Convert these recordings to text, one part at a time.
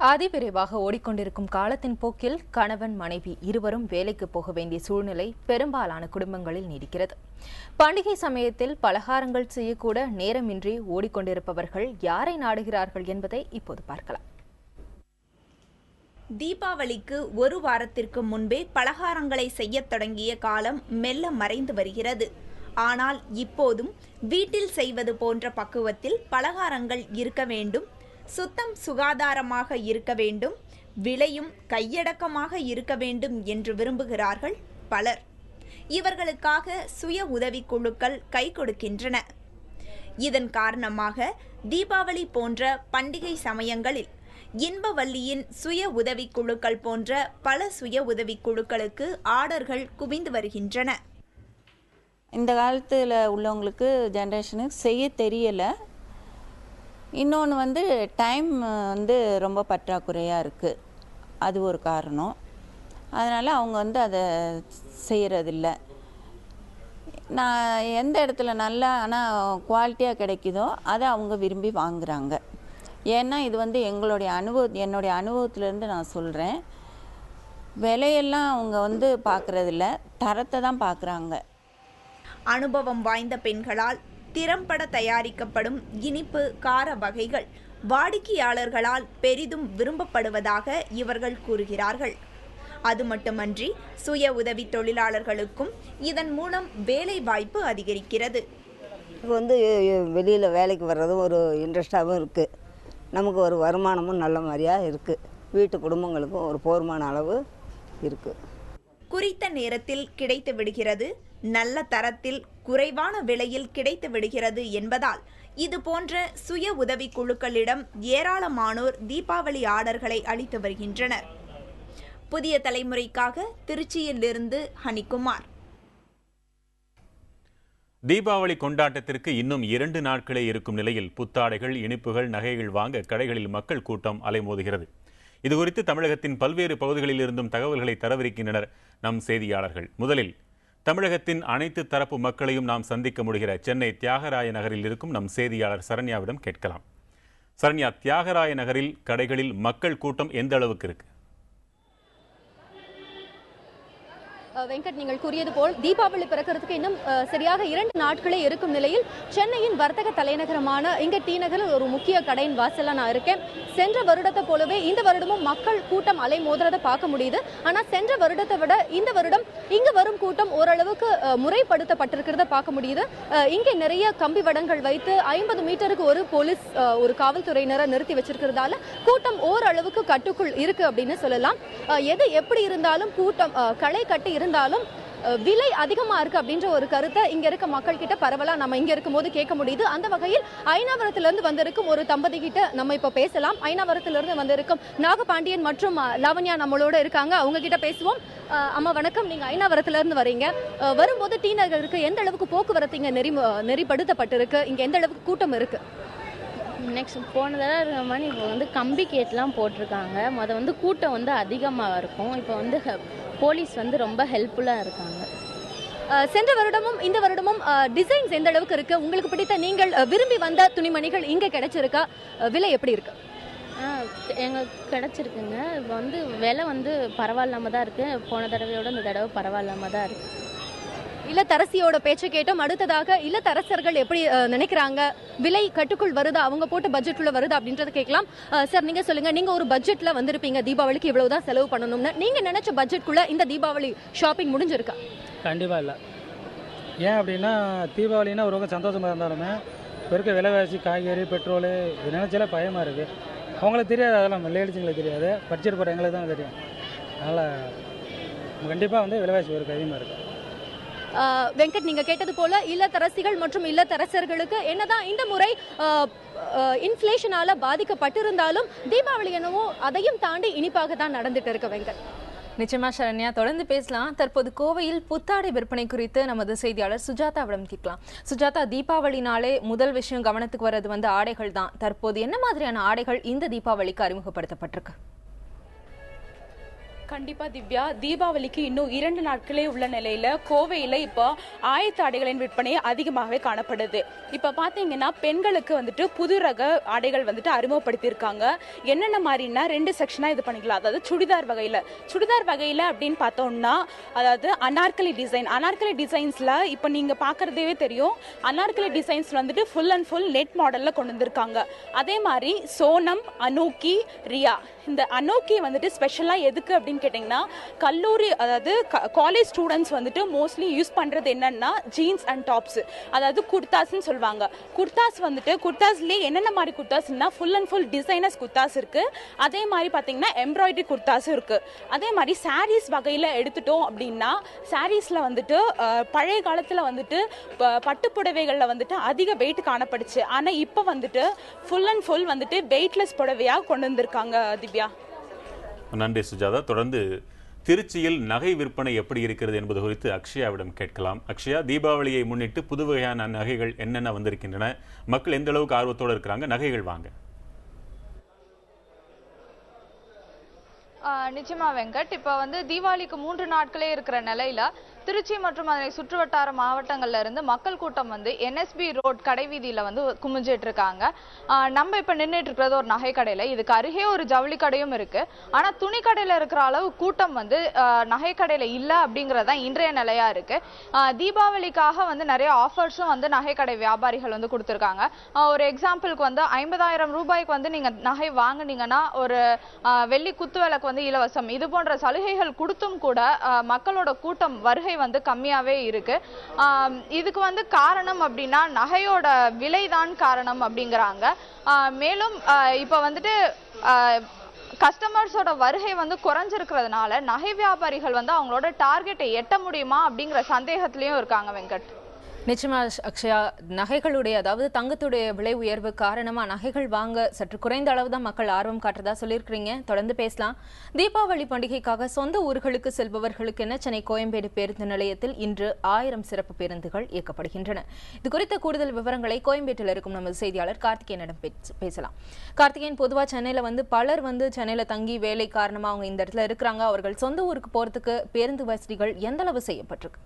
அதிவிரைவாக ஓடிக்கொண்டிருக்கும் காலத்தின் போக்கில் கணவன் மனைவி இருவரும் வேலைக்கு போக வேண்டிய சூழ்நிலை பெரும்பாலான குடும்பங்களில் நீடிக்கிறது. பண்டிகை சமயத்தில் பலகாரங்கள் செய்யக்கூட நேரமின்றி ஓடிக்கொண்டிருப்பவர்கள் யாரை நாடுகிறார்கள் என்பதை இப்போது பார்க்கலாம். தீபாவளிக்கு ஒரு வாரத்திற்கு முன்பே பலகாரங்களை செய்யத் தொடங்கிய காலம் மெல்ல மறைந்து வருகிறது. ஆனால் இப்போதும் வீட்டில் செய்வது போன்ற பக்குவத்தில் பலகாரங்கள் இருக்க வேண்டும், சுத்தம் சுகாதாரமாக இருக்க வேண்டும், விலையும் கையடக்கமாக இருக்க வேண்டும் என்று விரும்புகிறார்கள் பலர். இவர்களுக்காக சுய உதவிக்குழுக்கள் கை கொடுக்கின்றன. இதன் காரணமாக தீபாவளி போன்ற பண்டிகை சமயங்களில் இன்பவல்லியின் சுய உதவிக்குழுக்கள் போன்ற பல சுய உதவிக்குழுக்களுக்கு ஆர்டர்கள் குவிந்து வருகின்றன. இந்த காலத்தில் உள்ளவங்களுக்கு ஜென்ரேஷனுக்கு செய்ய தெரியலை. இன்னொன்று டைம் ரொம்ப பற்றாக்குறையாக இருக்குது. அது ஒரு காரணம். அதனால் அவங்க அதை செய்கிறதில்ல. நான் எந்த இடத்துல நல்லா ஆனால் குவாலிட்டியாக கிடைக்குதோ அதை அவங்க விரும்பி வாங்குகிறாங்க. ஏன்னா இது என்னுடைய அனுபவத்திலேருந்து நான் சொல்கிறேன். விலையெல்லாம் அவங்க பார்க்குறதில்ல, தரத்தை தான் பார்க்குறாங்க. அனுபவம் வாய்ந்த பெண்களால் திறம்பட தயாரிக்கப்படும் இனிப்பு கார வகைகள் வாடிக்கையாளர்களால் பெரிதும் விரும்பப்படுவதாக இவர்கள் கூறுகிறார்கள். அது மட்டுமன்றி சுய உதவி தொழிலாளர்களுக்கும் இதன் மூலம் வேலை வாய்ப்பு அதிகரிக்கிறது. வெளியில் வேலைக்கு வர்றதும் ஒரு இன்ட்ரெஸ்டாகவும் இருக்குது. நமக்கு ஒரு வருமானமும் நல்ல மாதிரியாக இருக்குது. வீட்டு குடும்பங்களுக்கும் ஒரு போதுமான அளவு இருக்குது. குறித்த நேரத்தில் கிடைத்து விடுகிறது, நல்ல தரத்தில் குறைவான விலையில் கிடைத்து விடுகிறது என்பதால் இது போன்ற சுய உதவி குழுக்களிடம் ஏராளமானோர் தீபாவளி ஆர்டர்களை அளித்து வருகின்றனர். புதிய தலைமுறைக்காக திருச்சியிலிருந்து ஹனிகுமார். தீபாவளி கொண்டாட்டத்திற்கு இன்னும் 2 நாட்களே இருக்கும் நிலையில் புத்தாடைகள், இனிப்புகள், நகைகள் வாங்க கடைகளில் மக்கள் கூட்டம் அலைமோதுகிறது. இதுகுறித்து தமிழகத்தின் பல்வேறு பகுதிகளில் இருந்தும் தகவல்களை தரவிருக்கின்றனர் நம் செய்தியாளர்கள். முதலில் தமிழகத்தின் அனைத்து தரப்பு மக்களையும் நாம் சந்திக்க முடிகிற சென்னை தியாகராய நகரில் இருக்கும் நம் செய்தியாளர் சரண்யாவிடம் கேட்கலாம். சரண்யா, தியாகராய நகரில் கடைகளில் மக்கள் கூட்டம் எந்த அளவுக்கு இருக்கு? வெங்கட், நீங்கள் கூறியது போல் தீபாவளி பிறக்கிறதுக்கு இன்னும் சரியாக 2 நாட்களே இருக்கும் நிலையில் சென்னையின் வர்த்தக தலைநகரமான இங்க டி நகரில் ஒரு முக்கிய கடையின் வாசல்ல நான் இருக்கேன். சென்ற வருடத்தை போலவே இந்த வருடமும் மக்கள் கூட்டம் அலை மோதுறதை பார்க்க முடியுது. ஆனா சென்ற வருடத்தை விட இந்த வருடம் இங்கு வரும் கூட்டம் ஓரளவுக்கு முறைப்படுத்தப்பட்டிருக்கிறத பார்க்க முடியுது. இங்கே நிறைய கம்பி வடங்கள் வைத்து 50 மீட்டருக்கு ஒரு போலீஸ் ஒரு காவல்துறையினரை நிறுத்தி வச்சிருக்கிறதால கூட்டம் ஓரளவுக்கு கட்டுக்குள் இருக்கு அப்படின்னு சொல்லலாம். எது எப்படி இருந்தாலும் கூட்டம் களை கட்டி இருந்தாலும் விலை அதிகமா இருக்கு அப்படின்ற ஒரு கருத்தை இங்க இருக்க மக்கள் கிட்ட பரவலா நம்ம இங்க இருக்கும் போது கேட்க முடியுது. அந்த வகையில் ஐனாவரத்திலிருந்து வந்திருக்கும் ஒரு தம்பதி கிட்ட நம்ம இப்ப பேசலாம். ஐனாவரத்திலிருந்து வந்திருக்கும் நாகபாண்டியன் மற்றும் லாவண்யா நம்மளோட இருக்காங்க. அவங்க கிட்ட பேசுவோம். அம்மா வணக்கம். நீங்க ஐனாவரத்திலிருந்து வரீங்க. வரும்போது டி நகருக்கு எந்த அளவுக்கு போக்குவரத்து இங்க நெறிப்படுத்தப்பட்டிருக்கு? இங்க எந்த அளவுக்கு கூட்டம் இருக்கு? நெக்ஸ்ட் போன தடவை இருக்கிற மாதிரி இப்போ கம்பி கேட்லாம் போட்டிருக்காங்க. கூட்டம் அதிகமாக இருக்கும். இப்போ போலீஸ் ரொம்ப ஹெல்ப்ஃபுல்லாக இருக்காங்க. சென்ற வருடமும் இந்த வருடமும் டிசைன்ஸ் எந்த அளவுக்கு இருக்கு? உங்களுக்கு பிடித்த நீங்கள் விரும்பி வந்த துணிமணிகள் இங்கே கிடைச்சிருக்கா? விலை எப்படி இருக்கு? எங்களுக்கு கிடைச்சிருக்குங்க. இப்போ விலை பரவாயில்லாம தான் இருக்கு. போன தடவையோட இந்த தடவை பரவாயில்லாம தான் இருக்கு. இல்லத்தரசியோட பேச்சை கேட்டோம். அடுத்ததாக இல்லத்தரசர்கள் எப்படி நினைக்கிறாங்க? விலை கட்டுக்குள் வருதா? அவங்க போட்ட பட்ஜெட்டுள்ள வருதா அப்படின்றத கேட்கலாம். சார், நீங்க சொல்லுங்க. நீங்க ஒரு பட்ஜெட்ல வந்திருப்பீங்க, தீபாவளிக்கு இவ்வளவுதான் செலவு பண்ணணும்னு. நீங்க நினைச்ச பட்ஜெட்குள்ள இந்த தீபாவளி ஷாப்பிங் முடிஞ்சிருக்கா? கண்டிப்பா இல்லை. ஏன் அப்படின்னா தீபாவளினா ஒரு சந்தோஷமா இருந்தாலுமே பெருக்க விலைவாசி, காய்கறி, பெட்ரோலு இது நினைச்சாலே பயமா இருக்கு. அவங்களுக்கு தெரியாது, அதெல்லாம் லேடிஸுங்களுக்கு தெரியாது. பட்ஜெட் போகிற எங்களுக்கு தான் தெரியும். அதனால் கண்டிப்பாக விலைவாசி ஒரு அதிகமாக இருக்குது. வெங்கட், நீங்க கேட்டது போல இல்லத்தரசிகள் மற்றும் இல்லத்தரசர்களுக்கு என்னதான் இந்த முறை இன்ஃப்ளேஷனால பாதிக்கப்பட்டிருந்தாலும் தீபாவளி என்னவோ அதையும் தாண்டி இனிப்பாக தான் நடந்துட்டு இருக்கு. வெங்கட், நிச்சயமா சரண்யா, தொடர்ந்து பேசலாம். தற்போது கோவையில் புத்தாடை விற்பனை குறித்து நமது செய்தியாளர் சுஜாதாவிடம் கேட்கலாம். சுஜாதா, தீபாவளினாலே முதல் விஷயம் கவனத்துக்கு வர்றது ஆடைகள் தான். தற்போது என்ன மாதிரியான ஆடைகள் இந்த தீபாவளிக்கு அறிமுகப்படுத்தப்பட்டிருக்கு? கண்டிப்பா திவ்யா, தீபாவளிக்கு இன்னும் 2 நாட்களே உள்ள நிலையில கோவையில இப்போ ஆயத்த ஆடைகளின் விற்பனை அதிகமாகவே காணப்படுது. இப்ப பாத்தீங்கன்னா பெண்களுக்கு வந்துட்டு புது ரக ஆடைகள் வந்துட்டு அறிமுகப்படுத்தியிருக்காங்க. என்னென்ன மாதிரினா 2 செக்ஷனா இது பண்ணிக்கலாம். அதாவது சுடிதார் வகையில அப்படின்னு பார்த்தோம்னா, அதாவது அனார்கலி டிசைன்ஸ்ல இப்போ நீங்க பாக்குறதே தெரியும். அனார்கலி டிசைன்ஸ்ல வந்துட்டு ஃபுல் அண்ட் ஃபுல் நெட் மாடல்ல கொண்டு வந்திருக்காங்க. அதே மாதிரி சோனம், அனோக்கி, ரியா, இந்த அனோக்கி வந்துட்டு ஸ்பெஷலா எதுக்கு அப்படின்னு கேட்டிங்கன்னா, கல்லூரி அதாவது காலேஜ் ஸ்டூடெண்ட்ஸ் வந்துட்டு மோஸ்ட்லி யூஸ் பண்ணுறது என்னன்னா ஜீன்ஸ் அண்ட் டாப்ஸ், அதாவது குர்தாஸ்ன்னு சொல்லுவாங்க. குர்தாஸ்லேயே என்னென்ன மாதிரி குர்தாஸ்னா full and full designers kurtas இருக்குது. அதே மாதிரி பார்த்தீங்கன்னா எம்ப்ராய்டரி குர்தாஸும் இருக்குது. அதே மாதிரி சாரீஸ் வகையில் எடுத்துட்டோம் அப்படின்னா, சாரீஸில் வந்துட்டு பழைய காலத்தில் வந்துட்டு பட்டு புடவைகளில் வந்துட்டு அதிக வெயிட் காணப்படுச்சு. ஆனால் இப்போ வந்துட்டு ஃபுல் அண்ட் ஃபுல் வந்துட்டு வெயிட்லெஸ் புடவையாக கொண்டு வந்திருக்காங்க திவ்யா. நன்றி சுஜாதா. தொடர்ந்து திருச்சியில் நகை விற்பனை எப்படி இருக்கிறது என்பது குறித்து அக்ஷயாவிடம் கேட்கலாம். அக்ஷயா, தீபாவளியை முன்னிட்டு புது வகையான நகைகள் என்னென்ன வந்திருக்கின்றன? மக்கள் எந்த அளவுக்கு ஆர்வத்தோடு இருக்கிறாங்க நகைகள் வாங்க? நிச்சயமா வெங்கட், இப்போ தீபாவளிக்கு 3 நாட்களே இருக்கிற நிலையில திருச்சி மற்றும் அதனை சுற்றுவட்டார மாவட்டங்கள்ல இருந்து மக்கள் கூட்டம் NSB ரோட் கடைவீதியில குமிஞ்சிட்டு இருக்காங்க. நம்ம இப்ப நின்றுட்டு இருக்கிறது ஒரு நகை கடையில. இதுக்கு அருகே ஒரு ஜவுளி கடையும் இருக்கு. ஆனா துணி கடையில இருக்கிற அளவு கூட்டம் நகை கடையில இல்ல அப்படிங்கறதான் இன்றைய நிலையா இருக்கு. தீபாவளிக்காக நிறைய ஆஃபர்ஸும் நகை கடை வியாபாரிகள் கொடுத்திருக்காங்க. ஒரு எக்ஸாம்பிளுக்கு 50,000 ரூபாய்க்கு நீங்க நகை வாங்குனீங்கன்னா ஒரு வெள்ளி குத்து விளக்கு இலவசம், இது போன்ற சலுகைகள் கொடுத்தும் கூட மக்களோட கூட்டம் வருகை கம்மியாவே இருக்கு. இதுக்கு காரணம் அப்படின்னா நகையோட விலைதான் காரணம் அப்படிங்கிறாங்க. மேலும் இப்ப கஸ்டமர்ஸோட வருகை குறைஞ்சிருக்கிறதுனால நகை வியாபாரிகள் அவங்களோட டார்கெட்டை எட்ட முடியுமா அப்படிங்கிற சந்தேகத்திலயும் இருக்காங்க வெங்கட். நிச்சயமா அக்ஷயா, நகைகளுடைய அதாவது தங்கத்துடைய விலை உயர்வு காரணமா நகைகள் வாங்க சற்று குறைந்த அளவு தான் மக்கள் ஆர்வம் காட்டுறதா சொல்லியிருக்கிறீங்க. தொடர்ந்து பேசலாம். தீபாவளி பண்டிகைக்காக சொந்த ஊர்களுக்கு செல்பவர்களுக்கு என சென்னை கோயம்பேடு பேருந்து நிலையத்தில் இன்று 1000 சிறப்பு பேருந்துகள் இயக்கப்படுகின்றன. இது குறித்த கூடுதல் விவரங்களை கோயம்பேட்டில் இருக்கும் நமது செய்தியாளர் கார்த்திகேயனிடம் பேசலாம். கார்த்திகேயன், பொதுவா சென்னையில பலர் சென்னையில தங்கி வேலை காரணமா அவங்க இந்த இடத்துல இருக்கிறாங்க. அவர்கள் சொந்த ஊருக்கு போறதுக்கு பேருந்து வசதிகள் எந்த அளவு செய்யப்பட்டிருக்கு?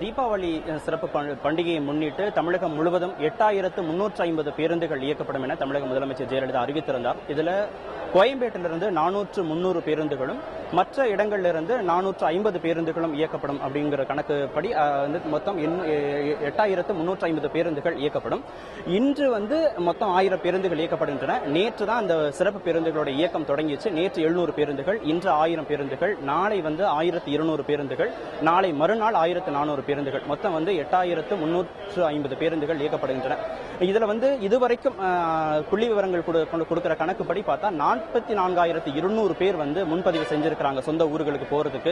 தீபாவளி சிறப்பு பண்டிகையை முன்னிட்டு தமிழகம் முழுவதும் 8350 பேருந்துகள் இயக்கப்படும் என தமிழக முதலமைச்சர் ஜெயலலிதா அறிவித்திருந்தார். இதுல கோயம்பேட்டிலிருந்து 400-300 பேருந்துகளும் மற்ற இடங்களிலிருந்து 450 பேருந்துகளும் இயக்கப்படும் அப்படிங்கிற கணக்குப்படி மொத்தம் 8350 பேருந்துகள் இயக்கப்படும். இன்று மொத்தம் 1000 பேருந்துகள் இயக்கப்படுகின்றன. நேற்று தான் அந்த சிறப்பு பேருந்துகளோட இயக்கம் தொடங்கிச்சு. நேற்று 700 பேருந்துகள், இன்று 1000 பேருந்துகள், நாளை 1200 பேருந்துகள், நாளை மறுநாள் 1400 பேருந்துகள், மொத்தம் 8350 பேருந்துகள் இயக்கப்படுகின்றன. இதுல இதுவரைக்கும் புள்ளி விவரங்கள் கொடுக்கிற கணக்குப்படி பார்த்தா 44,200 பேர் முன்பதிவு செஞ்சிருக்காங்க சொந்த ஊர்களுக்கு போறதுக்கு.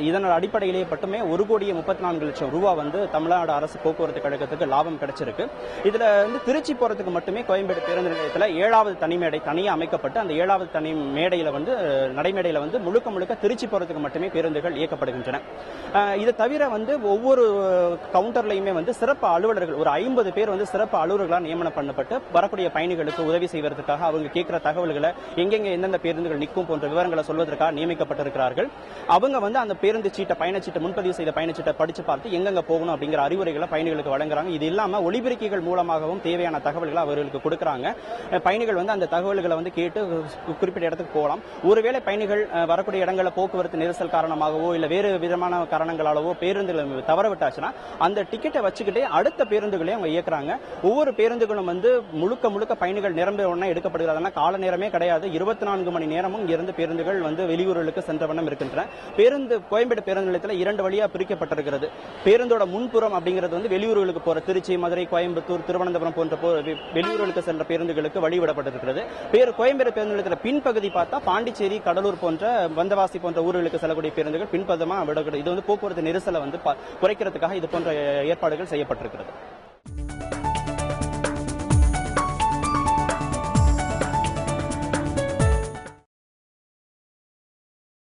இதன் அடிப்படையிலேயே மட்டுமே 1,34,00,000 ரூபாய் தமிழ்நாடு அரசு போக்குவரத்து கழகத்துக்கு லாபம் கிடைச்சிருக்கு. இதுல திருச்சி போறதுக்கு மட்டுமே கோயம்பேடு பேருந்து நிலையத்தில் 7வது தனிமேடை தனியாக அமைக்கப்பட்டு அந்த 7வது தனி மேடையில நடைமேடையில முழுக்க திருச்சி போறதுக்கு மட்டுமே பேருந்துகள் இயக்கப்படுகின்றன. இதை தவிர ஒவ்வொரு கவுண்டர்லயுமே சிறப்பு அலுவலர்கள் ஒரு 50 பேர் சிறப்பு அலுவலர்களாக நியமனம் பண்ணப்பட்டு வரக்கூடிய பயணிகளுக்கு உதவி செய்வதற்காக அவங்க கேட்கிற தகவல்களை எங்கெங்க எந்தெந்த பேருந்துகள் நிற்கும் போன்ற விவரங்களை சொல்வதற்காக நியமிக்கப்பட்டிருக்கிறார்கள். அவங்க அந்த பேருந்து சீட்டை பயணச்சீட்டை முன்பதிவு செய்த பயணச்சீட்டை படிச்சு பார்த்து எங்கெங்க போகணும் அப்படிங்கிற அறிவுரைகளை பயணிகளுக்கு வழங்குறாங்க. இது இல்லாம ஒலிபெருக்கிகள் மூலமாகவும் தேவையான தகவல்களை அவர்களுக்கு கொடுக்கறாங்க. பயணிகள் அந்த தகவல்களை கேட்டு குறிப்பிட்ட இடத்துக்கு போகலாம். ஒருவேளை பயணிகள் வரக்கூடிய இடங்களில் போக்குவரத்து நெரிசல் காரணமாகவோ இல்ல வேறு விதமான காரணங்களாலவோ பேருந்துகளை தவற விட்டாச்சுன்னா அந்த டிக்கெட்டை வச்சுக்கிட்டே அடுத்த பேருந்துகளையும் அவங்க இயக்குறாங்க. ஒவ்வொரு பேருந்துகளும் முழுக்க பயணிகள் நிரம்ப உடனே எடுக்கப்படுகிறது. கால நேரமே கிடையாது. 24 மணி நேரமும் இருந்து பேருந்துகள் வெளியூர்களுக்கு சென்ற வண்ணம் இருக்கின்றன. கோயம்பேடு பேருந்து நிலையத்தில் 2 வழியா பிரிக்கப்பட்டிருக்கிறது. பேருந்தோட முன்புறம் அப்படிங்கிறது வெளியூர்களுக்கு போற திருச்சி, மதுரை, கோயம்புத்தூர், திருவனந்தபுரம் போன்ற வெளியூர்களுக்கு சென்ற பேருந்துகளுக்கு வழிவிடப்பட்டிருக்கிறது. கோயம்பேடு பேருந்து நிலையத்தில் பின்பகுதி பார்த்தா பாண்டிச்சேரி, கடலூர் போன்ற வந்தவாசி போன்ற ஊர்களுக்கு செல்லக்கூடிய பேருந்துகள் பின்பதமா விடக்கூடாது. இது போக்குவரத்து நெரிசலை குறைக்கிறதுக்காக இது போன்ற ஏற்பாடுகள் செய்யப்பட்டிருக்கிறது.